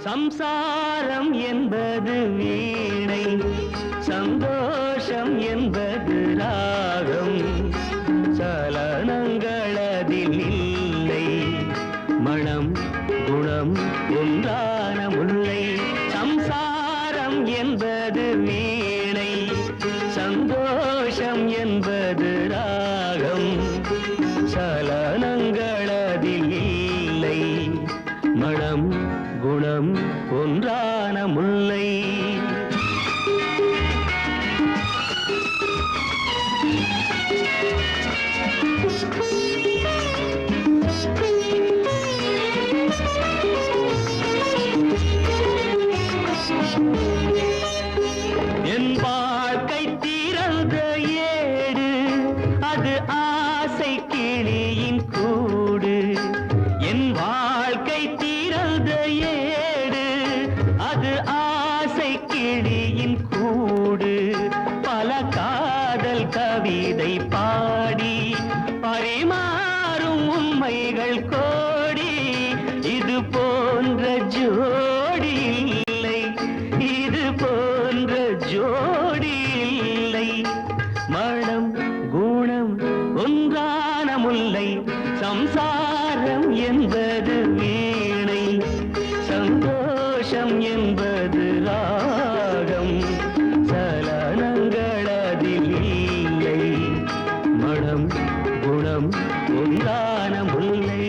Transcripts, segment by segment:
சம்சாரம் என்பது வீணை, சந்தோஷம் என்பது ராகம். சலனங்களதில் இல்லை, மனம் குணம் ஒன்றான முல்லை. சம்சாரம் என்பது வீணை, சந்தோஷம் என்பது ராகம். சலனங்களதில் இல்லை, மனம் குணம் ஒன்றான முல்லை. என் வாழ்க்கை திறந்த ஏடு, அது ஆசை கிளியின் கூடு. என் வாழ்க்கை திறந்த ஏடு, அது ஆசை கிளியின் கூடு. பல காதல் கவிதை பாடி பரிமாறும் உண்மைகள் கோடி. இது போன்ற ஜோடி இல்லை, இது போன்ற ஜோடி இல்லை. மனம் குணம் ஒன்றான முல்லை. சம்சாரம் என்பது வீணை, சந்தோஷம் என்பது ராகம். சலனங்களதில் இல்லை, மனம் குணம் ஒன்றான முல்லை.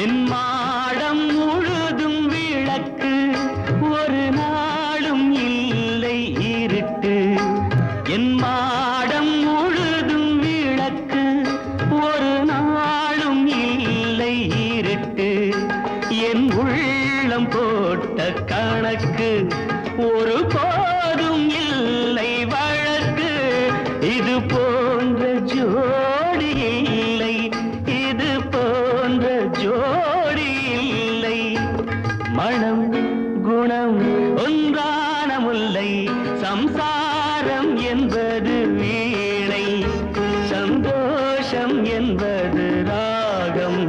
என் மாடம் முழுதும் விளக்கு, ஒரு நாளும் இல்லை இருட்டு. என் மாடம் முழுதும் விளக்கு, ஒரு நாளும் இல்லை இருட்டு. என் உள்ளம் போட்ட கணக்கு, ஒரு போதும் இல்லை வழக்கு. இது போன்ற ஜோடி இல்லை, இது போன்ற ஜோடி இல்லை. மனம் குணம் ஒன்றான முல்லை. சம்சாரம் என்பது வீணை, சந்தோஷம் என்பது ராகம்.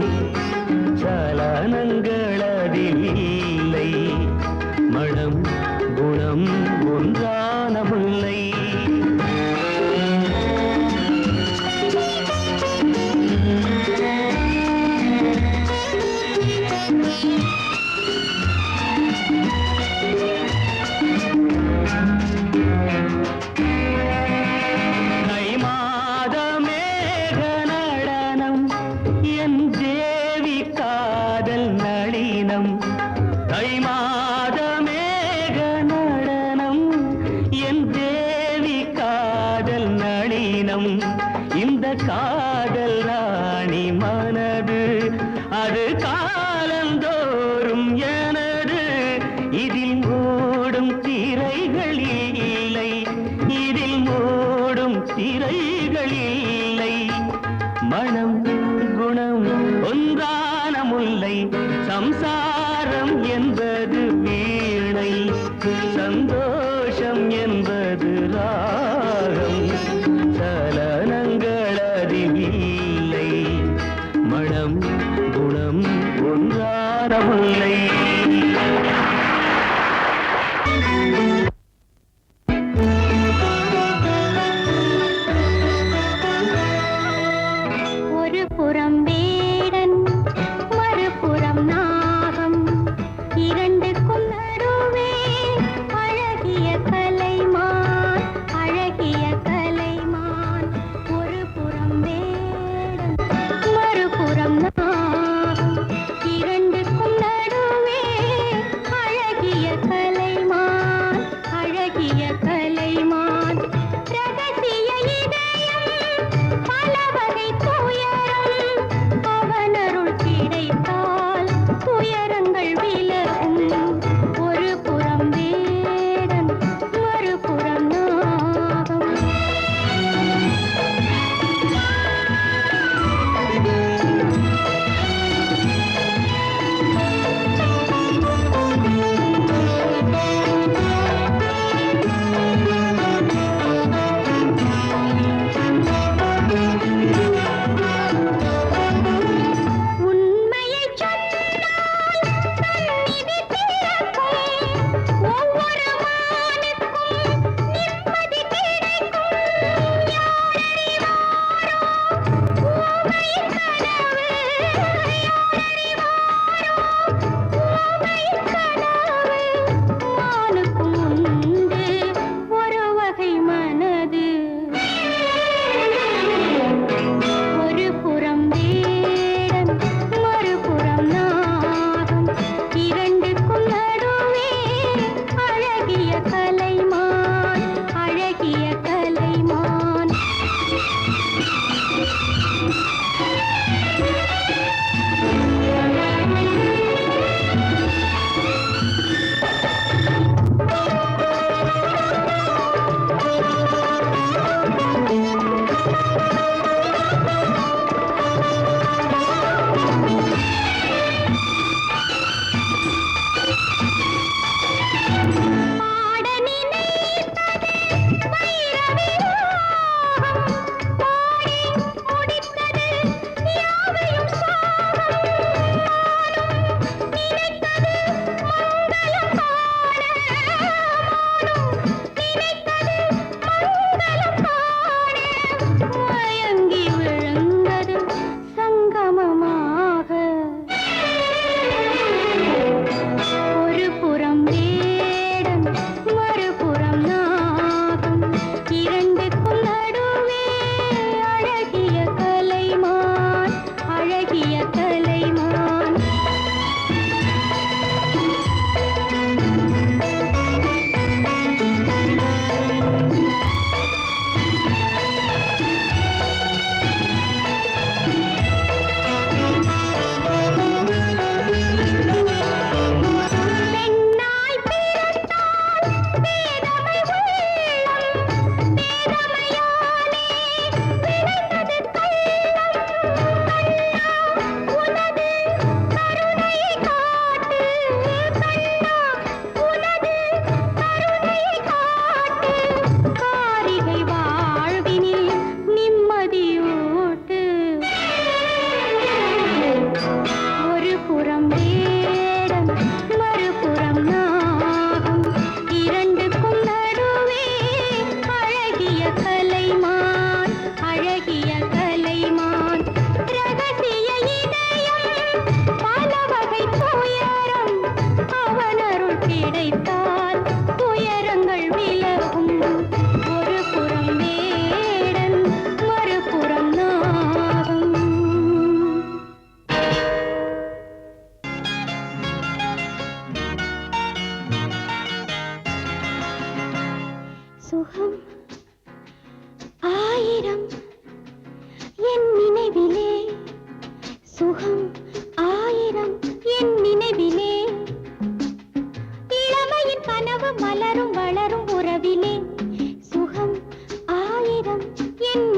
சலனங்களதில் இல்லை, மனம் குணம் ஒன்றான முல்லை. தை மாத மேக நடனம், என் தேவி காதல் நளினம். தை மாத மேக நடனம், என் தேவி காதல் நளினம். இந்த காதல் ராணி மனது, அது காலந்தோறும் எனது. இதில் மூடும் திரைகள் இல்லை, இதில் மூடும் திரைகள் இல்லை. மனம் குணம் ஒன்றான முல்லை. சம்சாரம் என்பது வீணை, சந்தோஷம் என்பது ராகம். சலனங்களதில் இல்லை, மனம் குணம் ஒன்றான முல்லை. ஒரு புறம் வேடன், மறுபுறம் நாகம், இரண்டுக்கும் நடுவே அழகிய கலைமான், அழகிய கலைமான். ஒரு புறம் வேடன், மறுபுறம் நாகம், இரண்டுக்கும் நடுவே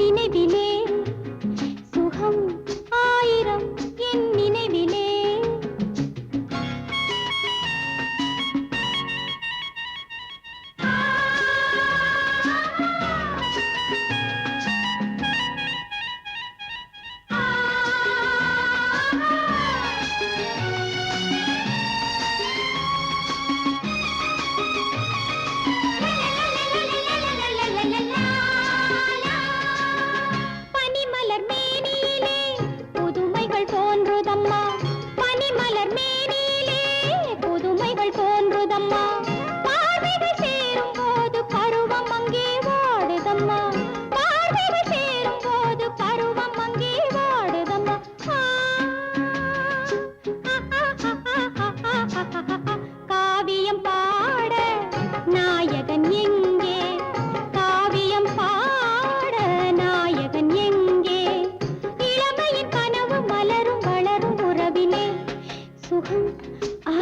நினைவிலே சுகம் ஆயிரம் என் நினைவிலே பனிமலர் மேனியிலே புதுமைகள் தோன்றுதம்மா பனிமலர் மேனியிலே புதுமைகள் தோன்றுதம்மா பார்வைகள் சேரும் போது பருவம் அங்கே வாடுதம்மா பார்வைகள் சேரும் போது பருவம் அங்கே வாடுதம்மா காவியம் பாட நாயகன் எங்கே காவியம் பாட நாயகன் எங்கே இளமையின் கனவு மலரும் வளரும் உறவிலே சுகம்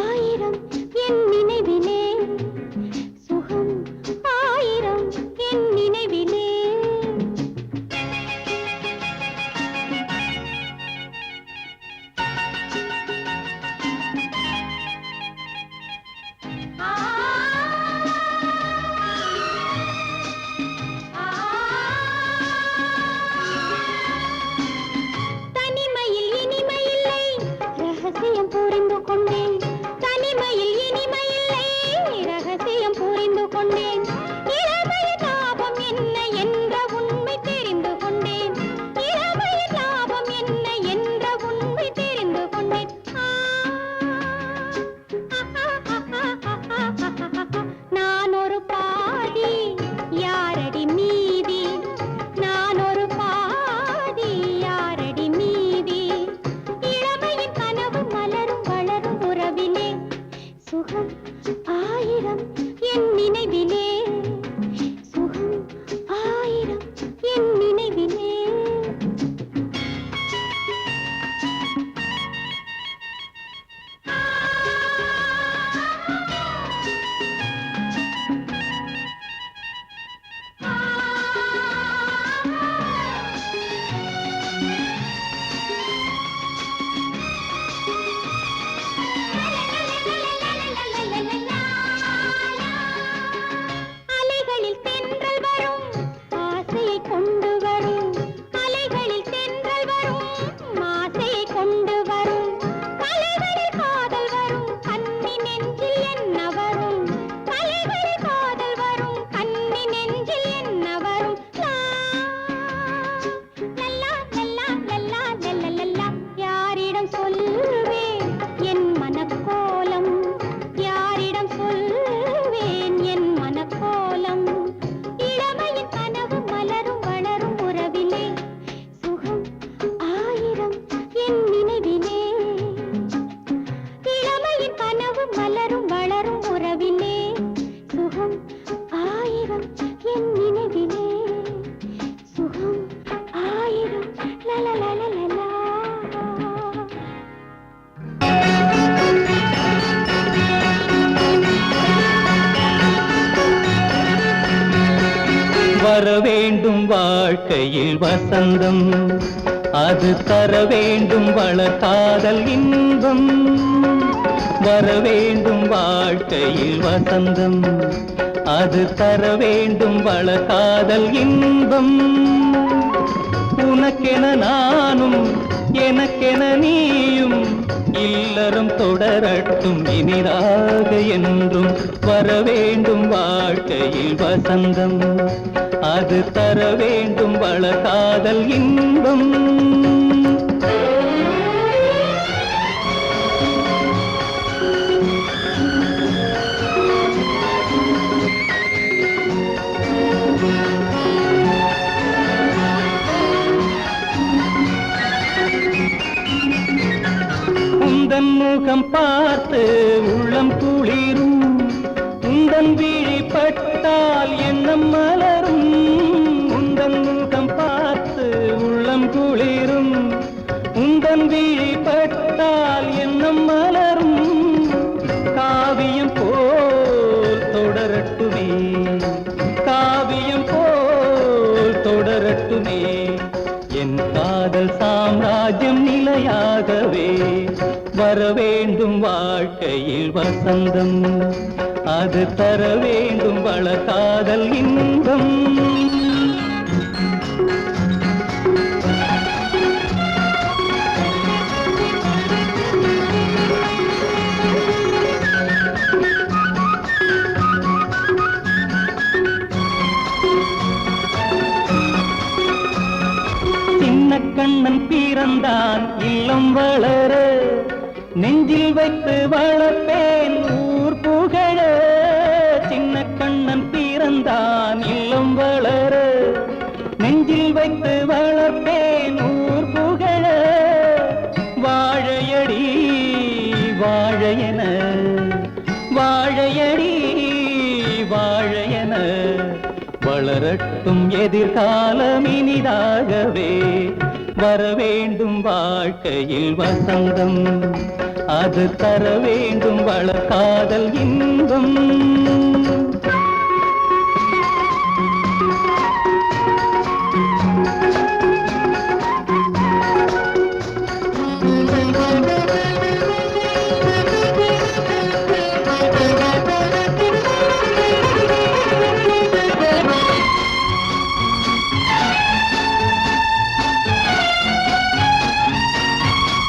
ஆயிரம் என் நினைவிலே சுகம் ஆயிரம் என் நினைவிலே தனிமையில் இனிமையில்லை ரகசியம் புரிந்து கொண்டேன் தனிமையில் இனிமையில்லை ரகசியம் புரிந்து கொண்டேன் இளமையின் லாபம் என்ன என்ற உண்மை தெரிந்து கொண்டேன் இளமையின் லாபம் என்ன என்ற உண்மை தெரிந்து கொண்டேன் நான் ஒரு பாதி யாரடி மீதி நான் ஒரு பாதி யாரடி மீதி இளமையின் கனவு மலரும் வளரும் உறவிலே சுகம் ஆயிரம் என் நினைவிலே சுகம் ஆயிரம் என் நினைவிலே அலைகளில் தென்றல் வரும் ஆசையை கொண்டு வரும் அலைகளில் தென்றல் வரும் ஆசையை கொண்டு வரும் கலைகளில் காதல் வரும் கண்ணி நெஞ்சில் என்ன வரும் கலைகளில் காதல் வரும் கண்ணி நெஞ்சில் என்ன வரும் லல்லா லல்லா லல்லா லல்லா லல்லா யாரிடம் சொல்வேன் என் மனக்கோலம் யாரிடம் சொல்வேன் என் மனக்கோலம் இளமையின் கனவு மலரும் வளரும் உறவிலே சுகம் ஆயிரம் என் நினைவிலே இளமையின் கனவு மலரும் வளரும் உறவிலே சுகம் ஆயிரம் என் நினைவிலே சுகம் ஆயிரம் லலலலலலா வர வேண்டும் வாழ்க்கையில் வசந்தம் அது தர வேண்டும் வளர்காதல் இன்பம் வர வேண்டும் வாழ்க்கையில் வசந்தம் அது தர வேண்டும் வளர்காதல் இன்பம் உனக்கென நானும் எனக்கென நீயும் இல்லறம் தொடரட்டும் இனிதாக என்றும் வர வேண்டும் வாழ்க்கையில் வசந்தம் அது தர வேண்டும் வளர்காதல் இன்பம் உந்தன் முகம் பார்த்து உள்ளம் குளிரும் உந்தன் விழி பட்டால் எண்ணம் மலரும் உந்தன் முகம் பார்த்து உள்ளம் குளிரும் உந்தன் விழி பட்டால் எண்ணம் மலரும் காவியம் போல் தொடரட்டுமே காவியம் போல் தொடர் தொடரட்டுமே என் காதல் சாம்ராஜ்யம் நிலையாகவே வர வேண்டும் வாழ்க்கையில் வசந்தம் அது தர வேண்டும் வளர்காதல் இன்பம் கண்ணன் பிறந்தான் இல்லம் வளர நெஞ்சில் வைத்து வளர்ப்பேன் ஊர் புகழ சின்ன கண்ணன் பிறந்தான் இல்லம் வளர நெஞ்சில் வைத்து வளர்ப்பேன் ஊர் புகழ வாழையடி வாழையன வாழையடி வாழையன வளரட்டும் எதிர்காலம் இனிதாகவே வர வேண்டும் வாழ்க்கையில் வசந்தம் அது தர வேண்டும் வளர்காதல் இன்பம்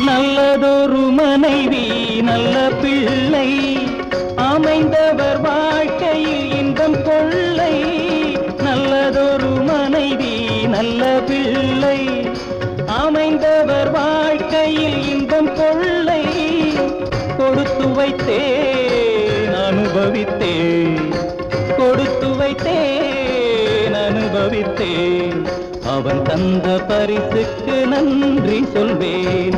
நல்லதொரு மனைவி நல்ல பிள்ளை அமைந்தவர் வாழ்க்கையில் இன்பம் கொள்ளை நல்லதொரு மனைவி நல்ல பிள்ளை அமைந்தவர் வாழ்க்கையில் இன்பம் கொள்ளை கொடுத்து வைத்தேன் அனுபவித்தேன் கொடுத்து வைத்தேன் அனுபவித்தேன் அவன் தந்த பரிசுக்கு நன்றி சொல்வேன்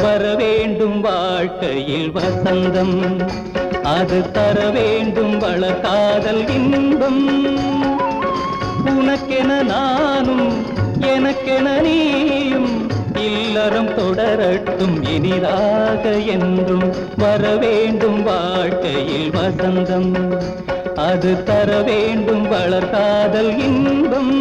வர வேண்டும் வாழ்க்கையில் வசந்தம் அது தர வேண்டும் வளர்காதல் இன்பம் உனக்கென நானும் எனக்கென நீயும் இல்லறம் தொடரட்டும் இனிதாக என்றும் வர வேண்டும் வாழ்க்கையில் வசந்தம் அது தர வேண்டும் வளர்காதல் இன்பம்